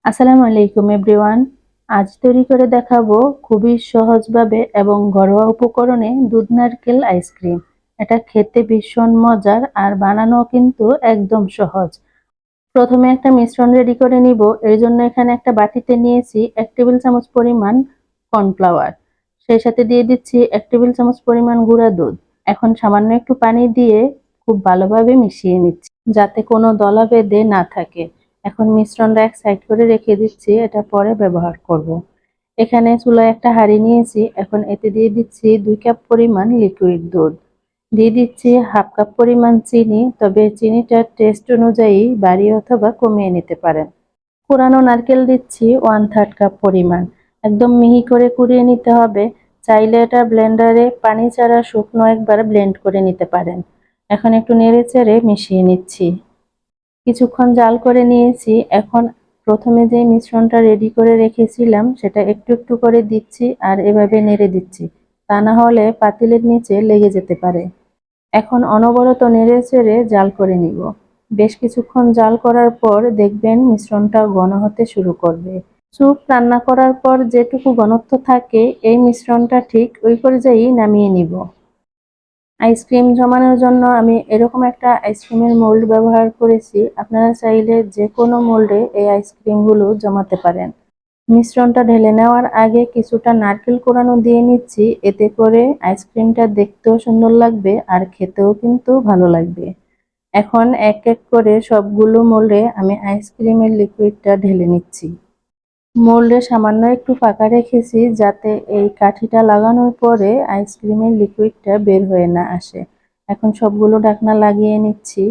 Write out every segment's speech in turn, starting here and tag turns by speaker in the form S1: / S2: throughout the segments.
S1: আসসালামু আলাইকুম এভরিওয়ান। আজ তৈরি করে দেখাবো খুবই সহজভাবে এবং ঘরোয়া উপকরণে দুধ নারকেল আইসক্রিম। এটা খেতে ভীষণ মজার আর বানানো কিন্তু একদম সহজ। প্রথমে একটা মিশ্রণ রেডি করে নিব। এর জন্য এখানে একটা বাটিতে নিয়েছি 1 টেবিল চামচ পরিমাণ কর্নফ্লাওয়ার। সেই সাথে দিয়ে দিচ্ছি 1 টেবিল চামচ পরিমাণ গুঁড়া দুধ। এখন সামান্য একটু পানি দিয়ে খুব ভালোভাবে মিশিয়ে নিচ্ছি যাতে কোনো দলা বেঁধে না থাকে। এখন মিশ্রণটা এক সাইড করে রেখে দিচ্ছি, এটা পরে ব্যবহার করব। এখানে চুলায় একটা হাঁড়ি নিয়েছি। এখন এতে দিয়ে দিচ্ছি 2 কাপ পরিমাণ লিকুইড দুধ। দিয়ে দিচ্ছি হাফ কাপ পরিমাণ চিনি, তবে চিনিটা টেস্ট অনুযায়ী বাড়িয়ে অথবা কমিয়ে নিতে পারেন। কোরানো নারকেল দিচ্ছি 1/3 কাপ পরিমাণ। একদম মিহি করে কুড়িয়ে নিতে হবে। চাইলে এটা ব্লেন্ডারে পানি ছাড়া শুকনো একবার ব্লেন্ড করে নিতে পারেন। এখন একটু নেড়েচেড়ে মিশিয়ে নিচ্ছি। কিছুক্ষণ জাল করে নিয়েছি। এখন প্রথমে যে মিশ্রণটা রেডি করে রেখেছিলাম সেটা একটু একটু করে দিচ্ছি আর এভাবে নেড়ে দিচ্ছি, তা না হলে পাতিলের নিচে লেগে যেতে পারে। এখন অনবরত নেড়েচেড়ে জাল করে নিব। বেশ কিছুক্ষণ জাল করার পর দেখবেন মিশ্রণটা ঘন হতে শুরু করবে। স্যুপ রান্না করার পর যেটুকু ঘনত্ব থাকে এই মিশ্রণটা ঠিক ওই পর্যায়েই নামিয়ে নিব। আইসক্রিম জমানোর জন্য আমি এরকম একটা আইসক্রিমের মোল্ড ব্যবহার করেছি। আপনারা চাইলে যে কোনো মোল্ডে এই আইসক্রিমগুলো জমাতে পারেন। মিশ্রণটা ঢেলে নেওয়ার আগে কিছুটা নারকেল কোড়ানো দিয়ে নিচ্ছি, এতে করে আইসক্রিমটা দেখতেও সুন্দর লাগবে আর খেতেও কিন্তু ভালো লাগবে। এখন এক এক করে সবগুলো মোল্ডে আমি আইসক্রিমের লিকুইডটা ঢেলে নিচ্ছি। মোল্ডে সামান্য একটু ফাঁকা রেখেছি যাতে এই কাঠিটা লাগানোর পরে আইসক্রিমের লিকুইডটা বের হয়ে না আসে। এখন সবগুলো ঢাকনা লাগিয়ে নিচ্ছি।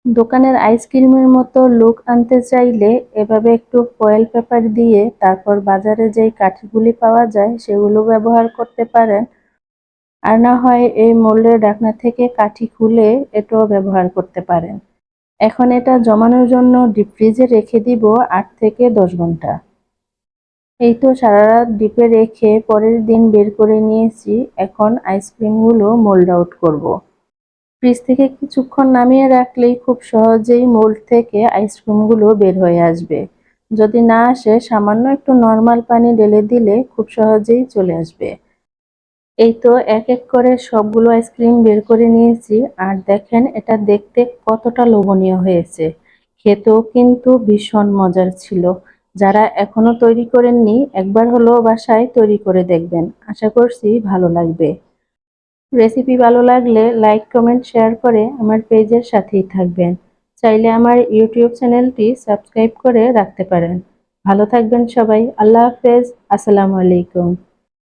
S1: দোকানের আইসক্রিমের মতো লুক আনতে চাইলে এভাবে একটু ফয়েল পেপার দিয়ে তারপর বাজারে যেই কাঠিগুলি পাওয়া যায় সেগুলো ব্যবহার করতে পারেন। আর না হয় এই মোল্ডের ঢাকনা থেকে কাঠি খুলে এটাও ব্যবহার করতে পারেন। এখন এটা জমানোর জন্য ডিপ ফ্রিজে রেখে দিব 8 থেকে 10 ঘন্টা। এই তো সারা রাত ডিপে রেখে পরের দিন বের করে নিয়েছি। এখন আইসক্রিমগুলো মোল্ড আউট করব। ফ্রিজ থেকে কিছুক্ষণ নামিয়ে রাখলেই খুব সহজেই মোল্ড থেকে আইসক্রিমগুলো বের হয়ে আসবে। যদি না আসে সামান্য একটু নর্মাল পানি ঢেলে দিলে খুব সহজেই চলে আসবে। এই তো এক এক করে সবগুলো আইসক্রিম বের করে নিয়েছি আর দেখেন এটা দেখতে কতটা লোভনীয় হয়েছে। খেতেও কিন্তু ভীষণ মজার ছিল। যারা এখনো তৈরি করেননি একবার হলেও বাসায় তৈরি করে দেখবেন। আশা করছি ভালো লাগবে। রেসিপি ভালো লাগলে লাইক, কমেন্ট, শেয়ার করে আমার পেজের সাথেই থাকবেন। চাইলে আমার ইউটিউব চ্যানেলটি সাবস্ক্রাইব করে রাখতে পারেন। ভালো থাকবেন সবাই। আল্লাহ হাফেজ। আসসালামু আলাইকুম।